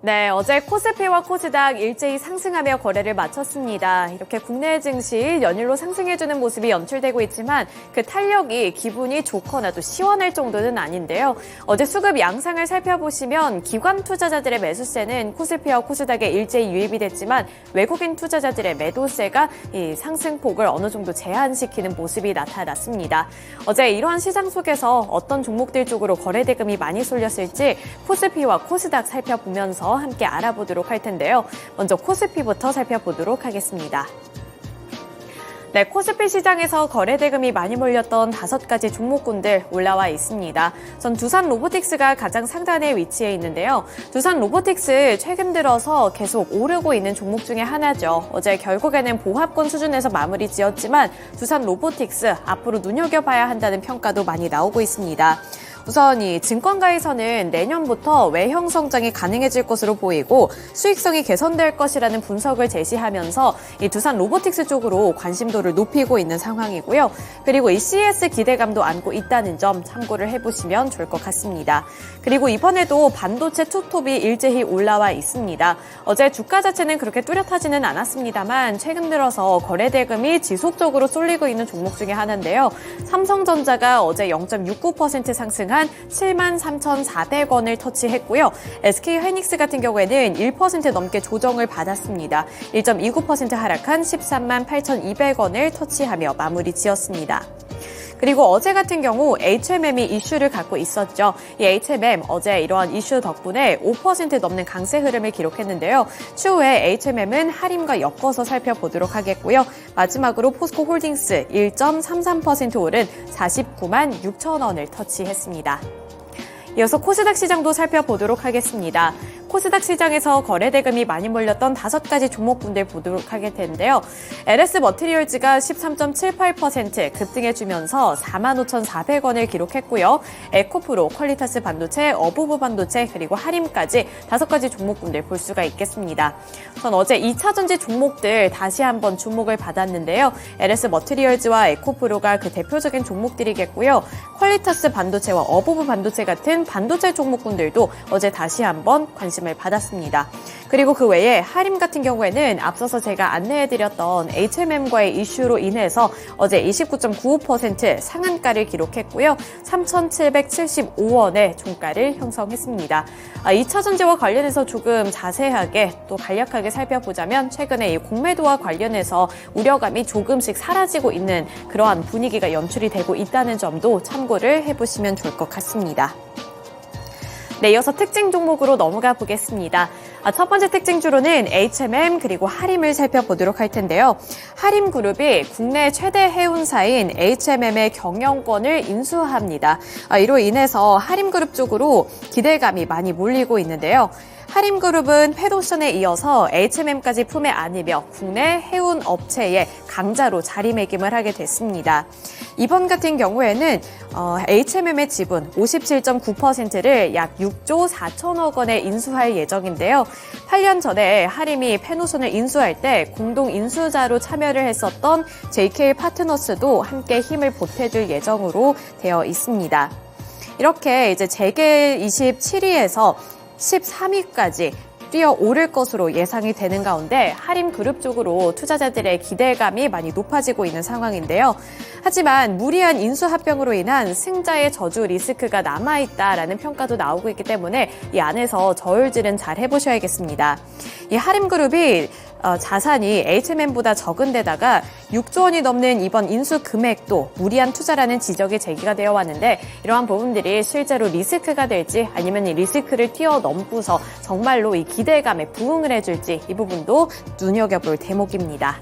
네, 어제 코스피와 코스닥 일제히 상승하며 거래를 마쳤습니다. 이렇게 국내 증시 연일로 상승해주는 모습이 연출되고 있지만 그 탄력이 기분이 좋거나 또 시원할 정도는 아닌데요. 어제 수급 양상을 살펴보시면 기관 투자자들의 매수세는 코스피와 코스닥에 일제히 유입이 됐지만 외국인 투자자들의 매도세가 이 상승폭을 어느 정도 제한시키는 모습이 나타났습니다. 어제 이러한 시장 속에서 어떤 종목들 쪽으로 거래 대금이 많이 쏠렸을지 코스피와 코스닥 살펴보면서 함께 알아보도록 할 텐데요. 먼저 코스피부터 살펴보도록 하겠습니다. 네, 코스피 시장에서 거래 대금이 많이 몰렸던 5가지 종목군들 올라와 있습니다. 전 두산 로보틱스가 가장 상단에 위치해 있는데요. 두산 로보틱스 최근 들어서 계속 오르고 있는 종목 중에 하나죠. 어제 결국에는 보합권 수준에서 마무리 지었지만 두산 로보틱스 앞으로 눈여겨봐야 한다는 평가도 많이 나오고 있습니다. 우선 이 증권가에서는 내년부터 외형 성장이 가능해질 것으로 보이고 수익성이 개선될 것이라는 분석을 제시하면서 이 두산 로보틱스 쪽으로 관심도를 높이고 있는 상황이고요. 그리고 이 CES 기대감도 안고 있다는 점 참고를 해보시면 좋을 것 같습니다. 그리고 이번에도 반도체 투톱이 일제히 올라와 있습니다. 어제 주가 자체는 그렇게 뚜렷하지는 않았습니다만 최근 들어서 거래 대금이 지속적으로 쏠리고 있는 종목 중에 하나인데요. 삼성전자가 어제 0.69% 상승한 73,400원을 터치했고요. SK하이닉스 같은 경우에는 1% 넘게 조정을 받았습니다. 1.29% 하락한 138,200원을 터치하며 마무리 지었습니다. 그리고 어제 같은 경우 HMM이 이슈를 갖고 있었죠. 이 HMM 어제 이러한 이슈 덕분에 5% 넘는 강세 흐름을 기록했는데요. 추후에 HMM은 할인과 엮어서 살펴보도록 하겠고요. 마지막으로 포스코홀딩스 1.33% 오른 49만 6천 원을 터치했습니다. 이어서 코스닥 시장도 살펴보도록 하겠습니다. 코스닥 시장에서 거래 대금이 많이 몰렸던 5가지 종목군들 보도록 하게 되는데요. LS 머티리얼즈가 13.78% 급등해주면서 45,400원을 기록했고요. 에코프로, 퀄리타스 반도체, 어부부 반도체, 그리고 하림까지 5가지 종목군들 볼 수가 있겠습니다. 전 어제 2차전지 종목들 다시 한번 주목을 받았는데요. LS 머티리얼즈와 에코프로가 그 대표적인 종목들이겠고요. 퀄리타스 반도체와 어부부 반도체 같은 반도체 종목군들도 어제 다시 한번 관심을 받았습니다. 그리고 그 외에 하림 같은 경우에는 앞서서 제가 안내해드렸던 HMM과의 이슈로 인해서 어제 29.95% 상한가를 기록했고요. 3,775원의 종가를 형성했습니다. 2차전지와 관련해서 조금 자세하게 또 간략하게 살펴보자면 최근에 이 공매도와 관련해서 우려감이 조금씩 사라지고 있는 그러한 분위기가 연출이 되고 있다는 점도 참고를 해보시면 좋을 것 같습니다. 네, 이어서 특징 종목으로 넘어가 보겠습니다. 첫 번째 특징주로는 HMM 그리고 하림을 살펴보도록 할 텐데요. 하림그룹이 국내 최대 해운사인 HMM의 경영권을 인수합니다. 이로 인해서 하림그룹 쪽으로 기대감이 많이 몰리고 있는데요. 하림그룹은 패도션에 이어서 HMM까지 품에 안으며 국내 해운 업체의 강자로 자리매김을 하게 됐습니다. 이번 같은 경우에는 HMM의 지분 57.9%를 약 6조 4천억 원에 인수할 예정인데요. 8년 전에 하림이 패노션을 인수할 때 공동 인수자로 참여를 했었던 JK 파트너스도 함께 힘을 보태줄 예정으로 되어 있습니다. 이렇게 이제 재계 27위에서 13위까지 뛰어오를 것으로 예상이 되는 가운데 하림그룹 쪽으로 투자자들의 기대감이 많이 높아지고 있는 상황인데요. 하지만 무리한 인수합병으로 인한 승자의 저주 리스크가 남아있다라는 평가도 나오고 있기 때문에 이 안에서 저울질은 잘 해보셔야겠습니다. 이 하림그룹이 자산이 HMM보다 적은 데다가 6조 원이 넘는 이번 인수 금액도 무리한 투자라는 지적이 제기가 되어 왔는데 이러한 부분들이 실제로 리스크가 될지 아니면 이 리스크를 뛰어넘고서 정말로 이 기대감에 부응을 해줄지 이 부분도 눈여겨볼 대목입니다.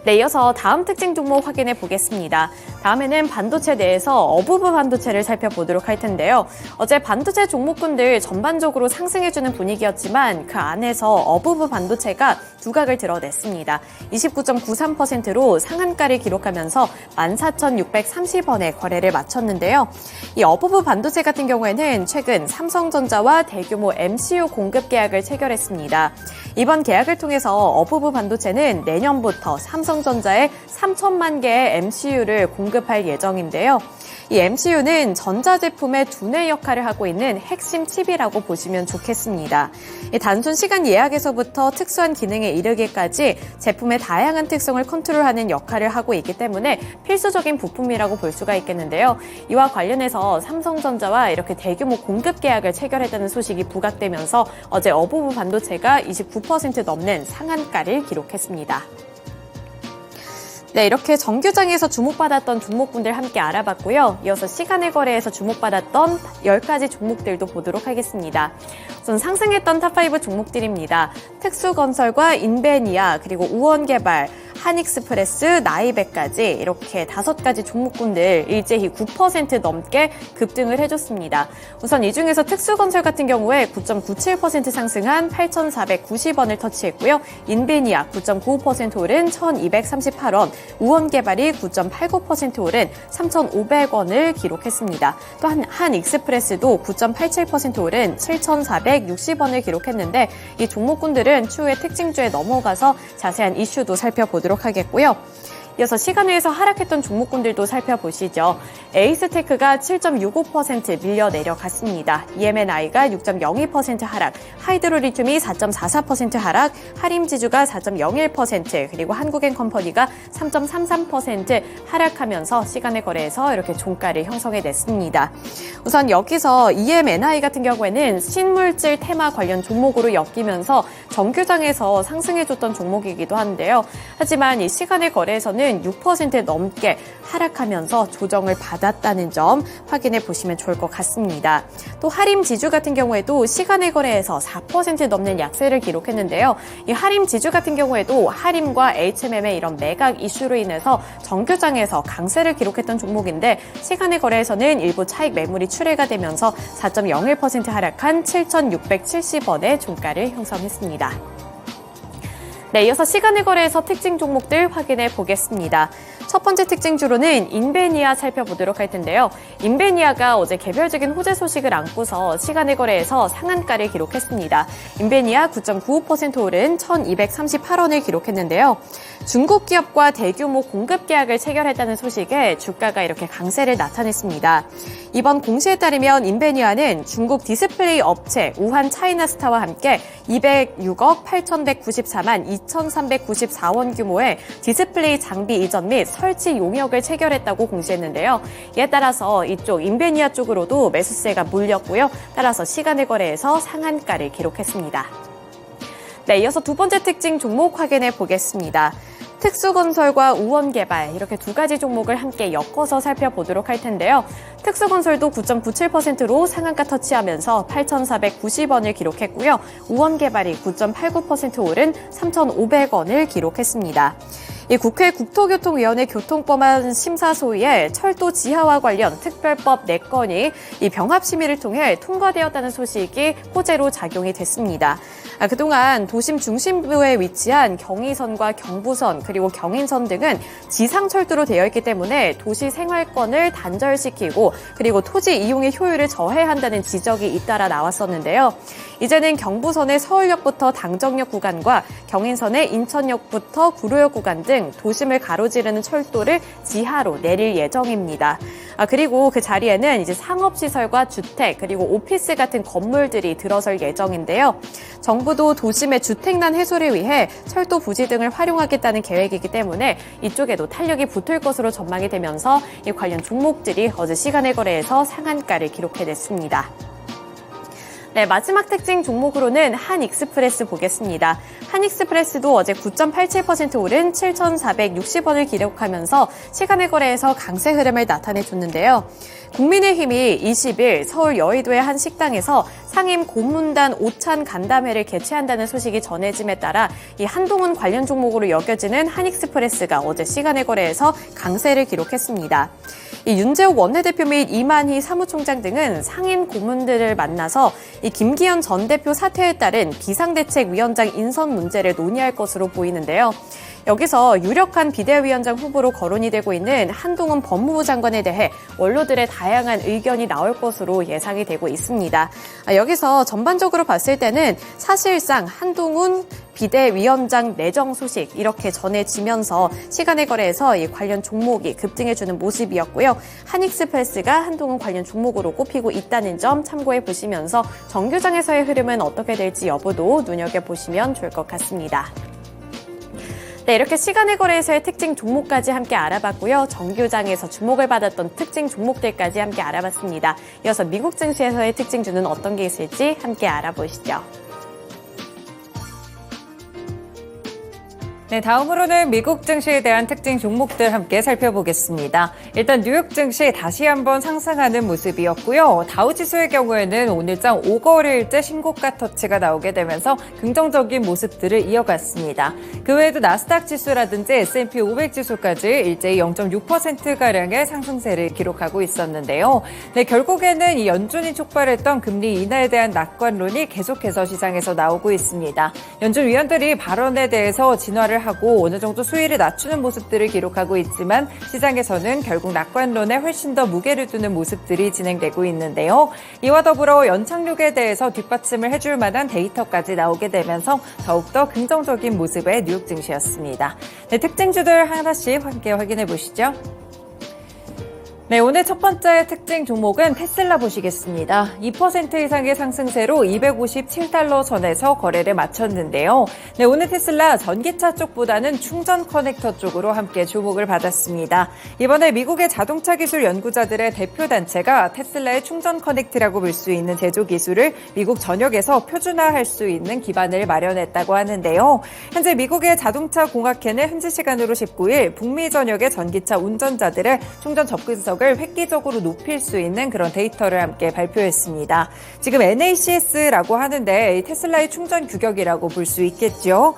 네, 이어서 다음 특징 종목 확인해 보겠습니다. 다음에는 반도체 내에서 어부부 반도체를 살펴보도록 할 텐데요. 어제 반도체 종목군들 전반적으로 상승해주는 분위기였지만 그 안에서 어부부 반도체가 두각을 드러냈습니다. 29.93%로 상한가를 기록하면서 14,630원에 거래를 마쳤는데요. 이 어부부 반도체 같은 경우에는 최근 삼성전자와 대규모 MCU 공급 계약을 체결했습니다. 이번 계약을 통해서 어부부 반도체는 내년부터 삼성전자에 3천만 개의 MCU를 공급할 예정인데요. 이 MCU는 전자제품의 두뇌 역할을 하고 있는 핵심 칩이라고 보시면 좋겠습니다. 이 단순 시간 예약에서부터 특수한 기능에 이르기까지 제품의 다양한 특성을 컨트롤하는 역할을 하고 있기 때문에 필수적인 부품이라고 볼 수가 있겠는데요. 이와 관련해서 삼성전자와 이렇게 대규모 공급 계약을 체결했다는 소식이 부각되면서 어제 어부부 반도체가 29% 넘는 상한가를 기록했습니다. 네, 이렇게 정규장에서 주목받았던 종목군들 함께 알아봤고요. 이어서 시간의 거래에서 주목받았던 10가지 종목들도 보도록 하겠습니다. 우선 상승했던 탑5 종목들입니다. 특수건설과 인베니아, 그리고 우원개발, 한익스프레스, 나이베까지 이렇게 5가지 종목군들 일제히 9% 넘게 급등을 해줬습니다. 우선 이 중에서 특수건설 같은 경우에 9.97% 상승한 8,490원을 터치했고요. 인베니아 9.95% 오른 1,238원, 우원개발이 9.89% 오른 3,500원을 기록했습니다. 또 한익스프레스도 9.87% 오른 7,460원을 기록했는데 이 종목군들은 추후에 특징주에 넘어가서 자세한 이슈도 살펴보도록 하겠고요. 이어서 시간외에서 하락했던 종목군들도 살펴보시죠. 에이스테크가 7.65% 밀려 내려갔습니다. EMNI가 6.02% 하락, 하이드로리튬이 4.44% 하락, 하림지주가 4.01%, 그리고 한국엔컴퍼니가 3.33% 하락하면서 시간의 거래에서 이렇게 종가를 형성해냈습니다. 우선 여기서 EMNI 같은 경우에는 신물질 테마 관련 종목으로 엮이면서 정규장에서 상승해줬던 종목이기도 한데요. 하지만 이 시간의 거래에서는 6% 넘게 하락하면서 조정을 받았다는 점 확인해 보시면 좋을 것 같습니다. 또 하림지주 같은 경우에도 시간의 거래에서 4% 넘는 약세를 기록했는데요. 이 하림지주 같은 경우에도 하림과 HMM의 이런 매각 이슈로 인해서 정규장에서 강세를 기록했던 종목인데 시간의 거래에서는 일부 차익 매물이 출회가 되면서 4.01% 하락한 7,670원의 종가를 형성했습니다. 네, 이어서 시간의 거래에서 특징 종목들 확인해 보겠습니다. 첫 번째 특징주로는 인베니아 살펴보도록 할 텐데요. 인베니아가 어제 개별적인 호재 소식을 안고서 시간의 거래에서 상한가를 기록했습니다. 인베니아 9.95% 오른 1,238원을 기록했는데요. 중국 기업과 대규모 공급 계약을 체결했다는 소식에 주가가 이렇게 강세를 나타냈습니다. 이번 공시에 따르면 인베니아는 중국 디스플레이 업체 우한 차이나스타와 함께 206억 8,194만 2,394원 규모의 디스플레이 장비 이전 및 설치 용역을 체결했다고 공시했는데요. 이에 따라서 이쪽 인베니아 쪽으로도 매수세가 몰렸고요. 따라서 시간의 거래에서 상한가를 기록했습니다. 네, 이어서 두 번째 특징 종목 확인해 보겠습니다. 특수건설과 우원개발 이렇게 두 가지 종목을 함께 엮어서 살펴보도록 할 텐데요. 특수건설도 9.97%로 상한가 터치하면서 8,490원을 기록했고요. 우원개발이 9.89% 오른 3,500원을 기록했습니다. 이 국회 국토교통위원회 교통법안 심사 소위에 철도 지하화 관련 특별법 4건이 이 병합 심의를 통해 통과되었다는 소식이 호재로 작용이 됐습니다. 그동안 도심 중심부에 위치한 경의선과 경부선 그리고 경인선 등은 지상철도로 되어 있기 때문에 도시 생활권을 단절시키고 그리고 토지 이용의 효율을 저해한다는 지적이 잇따라 나왔었는데요. 이제는 경부선의 서울역부터 당정역 구간과 경인선의 인천역부터 구로역 구간 등 도심을 가로지르는 철도를 지하로 내릴 예정입니다. 그리고 그 자리에는 이제 상업시설과 주택 그리고 오피스 같은 건물들이 들어설 예정인데요. 정부도 도심의 주택난 해소를 위해 철도 부지 등을 활용하겠다는 계획이기 때문에 이쪽에도 탄력이 붙을 것으로 전망이 되면서 이 관련 종목들이 어제 시간의 거래에서 상한가를 기록해냈습니다. 네, 마지막 특징 종목으로는 한익스프레스 보겠습니다. 한익스프레스도 어제 9.87% 오른 7,460원을 기록하면서 시간의 거래에서 강세 흐름을 나타내줬는데요. 국민의힘이 20일 서울 여의도의 한 식당에서 상임 고문단 오찬 간담회를 개최한다는 소식이 전해짐에 따라 이 한동훈 관련 종목으로 여겨지는 한익스프레스가 어제 시간의 거래에서 강세를 기록했습니다. 이 윤재욱 원내대표 및 이만희 사무총장 등은 상임 고문들을 만나서 이 김기현 전 대표 사퇴에 따른 비상대책위원장 인선 문제를 논의할 것으로 보이는데요. 여기서 유력한 비대위원장 후보로 거론이 되고 있는 한동훈 법무부 장관에 대해 원로들의 다양한 의견이 나올 것으로 예상이 되고 있습니다. 여기서 전반적으로 봤을 때는 사실상 한동훈 비대위원장 내정 소식 이렇게 전해지면서 시간의 거래에서 이 관련 종목이 급등해주는 모습이었고요. 한익스프레스가 한동훈 관련 종목으로 꼽히고 있다는 점 참고해 보시면서 정규장에서의 흐름은 어떻게 될지 여부도 눈여겨보시면 좋을 것 같습니다. 네, 이렇게 시간의 거래에서의 특징 종목까지 함께 알아봤고요. 정규장에서 주목을 받았던 특징 종목들까지 함께 알아봤습니다. 이어서 미국 증시에서의 특징주는 어떤 게 있을지 함께 알아보시죠. 네, 다음으로는 미국 증시에 대한 특징 종목들 함께 살펴보겠습니다. 일단 뉴욕 증시 다시 한번 상승하는 모습이었고요. 다우지수의 경우에는 오늘장 5거래일째 신고가 터치가 나오게 되면서 긍정적인 모습들을 이어갔습니다. 그 외에도 나스닥 지수라든지 S&P 500 지수까지 일제히 0.6%가량의 상승세를 기록하고 있었는데요. 네, 결국에는 이 연준이 촉발했던 금리 인하에 대한 낙관론이 계속해서 시장에서 나오고 있습니다. 연준 위원들이 발언에 대해서 진화를 하고 어느 정도 수위를 낮추는 모습들을 기록하고 있지만 시장에서는 결국 낙관론에 훨씬 더 무게를 두는 모습들이 진행되고 있는데요. 이와 더불어 연착륙에 대해서 뒷받침을 해줄 만한 데이터까지 나오게 되면서 더욱더 긍정적인 모습의 뉴욕 증시였습니다. 네, 특징주들 하나씩 함께 확인해 보시죠. 네, 오늘 첫 번째 특징 종목은 테슬라 보시겠습니다. 2% 이상의 상승세로 257달러 선에서 거래를 마쳤는데요. 네, 오늘 테슬라 전기차 쪽보다는 충전 커넥터 쪽으로 함께 주목을 받았습니다. 이번에 미국의 자동차 기술 연구자들의 대표 단체가 테슬라의 충전 커넥트라고 볼 수 있는 제조 기술을 미국 전역에서 표준화할 수 있는 기반을 마련했다고 하는데요. 현재 미국의 자동차 공학회는 현지 시간으로 19일 북미 전역의 전기차 운전자들의 충전 접근성 을 획기적으로 높일 수 있는 그런 데이터를 함께 발표했습니다. 지금 NACS라고 하는데 테슬라의 충전 규격이라고 볼 수 있겠죠.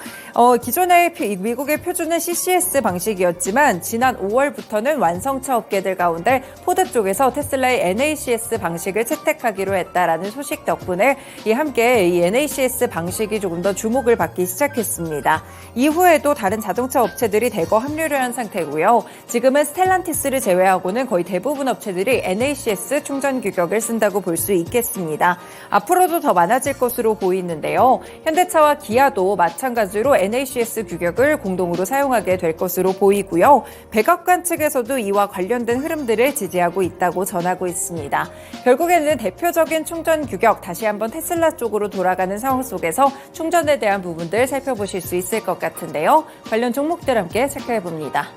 기존의 미국의 표준은 CCS 방식이었지만 지난 5월부터는 완성차 업계들 가운데 포드 쪽에서 테슬라의 NACS 방식을 채택하기로 했다라는 소식 덕분에 함께 이 NACS 방식이 조금 더 주목을 받기 시작했습니다. 이후에도 다른 자동차 업체들이 대거 합류를 한 상태고요. 지금은 스텔란티스를 제외하고는 거의 대부분 업체들이 NACS 충전 규격을 쓴다고 볼 수 있겠습니다. 앞으로도 더 많아질 것으로 보이는데요. 현대차와 기아도 마찬가지로 NACS 규격을 공동으로 사용하게 될 것으로 보이고요. 백악관 측에서도 이와 관련된 흐름들을 지지하고 있다고 전하고 있습니다. 결국에는 대표적인 충전 규격 다시 한번 테슬라 쪽으로 돌아가는 상황 속에서 충전에 대한 부분들 살펴보실 수 있을 것 같은데요. 관련 종목들 함께 체크해봅니다.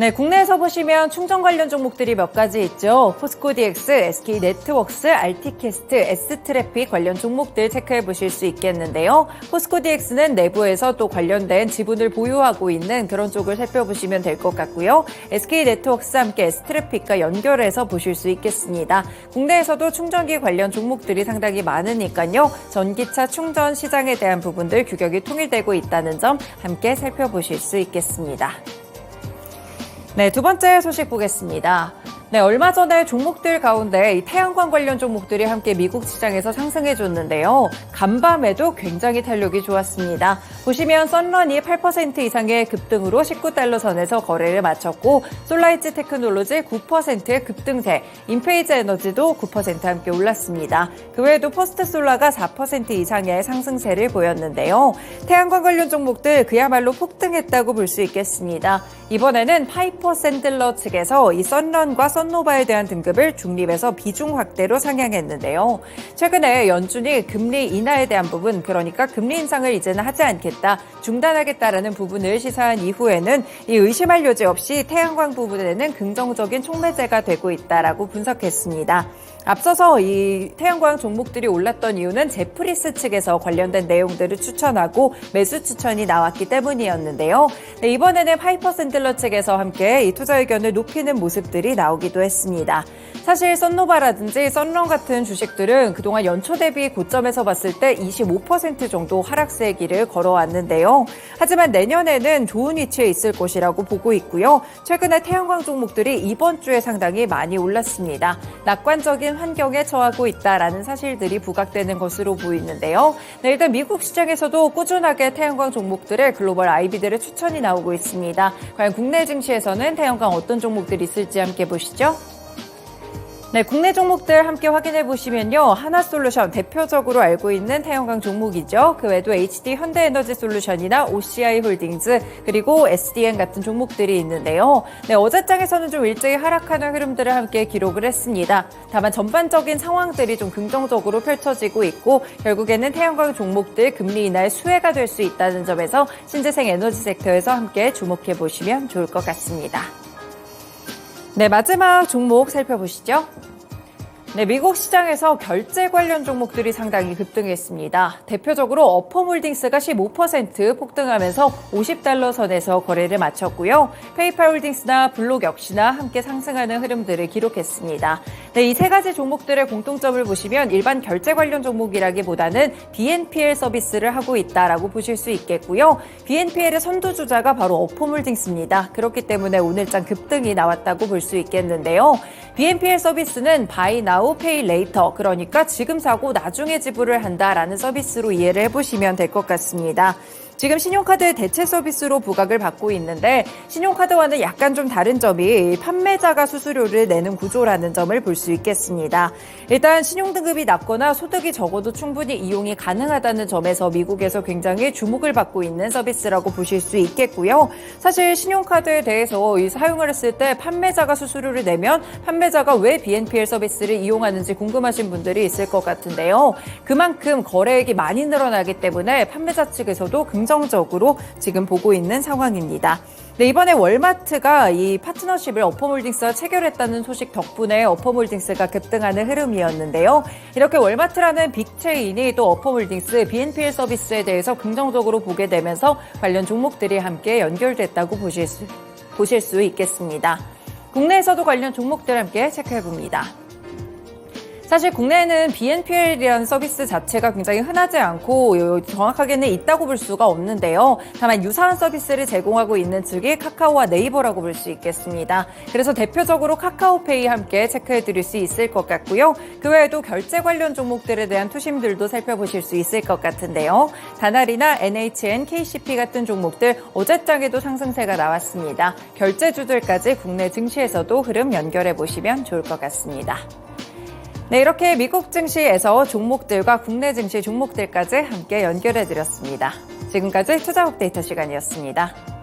네, 국내에서 보시면 충전 관련 종목들이 몇 가지 있죠. 포스코 DX, SK 네트웍스, RT캐스트, S트래픽 관련 종목들 체크해 보실 수 있겠는데요. 포스코 DX는 내부에서 또 관련된 지분을 보유하고 있는 그런 쪽을 살펴보시면 될 것 같고요. SK 네트웍스와 함께 S트래픽과 연결해서 보실 수 있겠습니다. 국내에서도 충전기 관련 종목들이 상당히 많으니까요. 전기차 충전 시장에 대한 부분들 규격이 통일되고 있다는 점 함께 살펴보실 수 있겠습니다. 네, 두 번째 소식 보겠습니다. 네, 얼마 전에 종목들 가운데 이 태양광 관련 종목들이 함께 미국 시장에서 상승해줬는데요. 간밤에도 굉장히 탄력이 좋았습니다. 보시면 선런이 8% 이상의 급등으로 19달러 선에서 거래를 마쳤고 솔라이츠 테크놀로지 9%의 급등세, 인페이즈 에너지도 9% 함께 올랐습니다. 그 외에도 퍼스트솔라가 4% 이상의 상승세를 보였는데요. 태양광 관련 종목들 그야말로 폭등했다고 볼 수 있겠습니다. 이번에는 파이퍼 샌들러 측에서 이 선런과 선노바에 대한 등급을 중립에서 비중 확대로 상향했는데요. 최근에 연준이 금리 인하에 대한 부분, 그러니까 금리 인상을 이제는 하지 않겠다, 중단하겠다라는 부분을 시사한 이후에는 이 의심할 여지 없이 태양광 부분에는 긍정적인 촉매제가 되고 있다라고 분석했습니다. 앞서서 이 태양광 종목들이 올랐던 이유는 제프리스 측에서 관련된 내용들을 추천하고 매수 추천이 나왔기 때문이었는데요. 네, 이번에는 파이퍼 샌들러 측에서 함께 이 투자 의견을 높이는 모습들이 나오기도 했습니다. 사실 썬노바라든지 썬런 같은 주식들은 그동안 연초 대비 고점에서 봤을 때 25% 정도 하락세의 길을 걸어왔는데요. 하지만 내년에는 좋은 위치에 있을 것이라고 보고 있고요. 최근에 태양광 종목들이 이번 주에 상당히 많이 올랐습니다. 낙관적인 환경에 처하고 있다라는 사실들이 부각되는 것으로 보이는데요. 네, 일단 미국 시장에서도 꾸준하게 태양광 종목들의 글로벌 IB들의 추천이 나오고 있습니다. 과연 국내 증시에서는 태양광 어떤 종목들이 있을지 함께 보시죠. 네, 국내 종목들 함께 확인해 보시면요. 하나솔루션 대표적으로 알고 있는 태양광 종목이죠. 그 외에도 HD 현대에너지솔루션이나 OCI 홀딩스 그리고 SDN 같은 종목들이 있는데요. 네, 어제장에서는 좀 일제히 하락하는 흐름들을 함께 기록을 했습니다. 다만 전반적인 상황들이 좀 긍정적으로 펼쳐지고 있고 결국에는 태양광 종목들 금리 인하의 수혜가 될 수 있다는 점에서 신재생 에너지 섹터에서 함께 주목해 보시면 좋을 것 같습니다. 네, 마지막 종목 살펴보시죠. 네, 미국 시장에서 결제 관련 종목들이 상당히 급등했습니다. 대표적으로 어펌홀딩스가 15% 폭등하면서 $50 선에서 거래를 마쳤고요. 페이팔 홀딩스나 블록 역시나 함께 상승하는 흐름들을 기록했습니다. 네, 이 세 가지 종목들의 공통점을 보시면 일반 결제 관련 종목이라기보다는 BNPL 서비스를 하고 있다라고 보실 수 있겠고요. BNPL의 선두주자가 바로 어펌홀딩스입니다. 그렇기 때문에 오늘장 급등이 나왔다고 볼 수 있겠는데요. BNPL 서비스는 Buy Now, Pay Later, 그러니까 지금 사고 나중에 지불을 한다라는 서비스로 이해를 해보시면 될 것 같습니다. 지금 신용카드 대체 서비스로 부각을 받고 있는데 신용카드와는 약간 좀 다른 점이 판매자가 수수료를 내는 구조라는 점을 볼 수 있겠습니다. 일단 신용등급이 낮거나 소득이 적어도 충분히 이용이 가능하다는 점에서 미국에서 굉장히 주목을 받고 있는 서비스라고 보실 수 있겠고요. 사실 신용카드에 대해서 이 사용을 했을 때 판매자가 수수료를 내면 판매자가 왜 BNPL 서비스를 이용하는지 궁금하신 분들이 있을 것 같은데요. 그만큼 거래액이 많이 늘어나기 때문에 판매자 측에서도 긍정적으로 지금 보고 있는 상황입니다. 네, 이번에 월마트가 이 파트너십을 어펌홀딩스와 체결했다는 소식 덕분에 어펌홀딩스가 급등하는 흐름이었는데요. 이렇게 월마트라는 빅체인이 또 어펌홀딩스 BNPL 서비스에 대해서 긍정적으로 보게 되면서 관련 종목들이 함께 연결됐다고 보실 수 있겠습니다. 국내에서도 관련 종목들 함께 체크해봅니다. 사실 국내에는 BNPL이라는 서비스 자체가 굉장히 흔하지 않고 정확하게는 있다고 볼 수가 없는데요. 다만 유사한 서비스를 제공하고 있는 측이 카카오와 네이버라고 볼 수 있겠습니다. 그래서 대표적으로 카카오페이 함께 체크해드릴 수 있을 것 같고요. 그 외에도 결제 관련 종목들에 대한 투심들도 살펴보실 수 있을 것 같은데요. 다나리나 NHN, KCP 같은 종목들 어제장에도 상승세가 나왔습니다. 결제주들까지 국내 증시에서도 흐름 연결해 보시면 좋을 것 같습니다. 네, 이렇게 미국 증시에서 종목들과 국내 증시 종목들까지 함께 연결해 드렸습니다. 지금까지 투자 업데이터 시간이었습니다.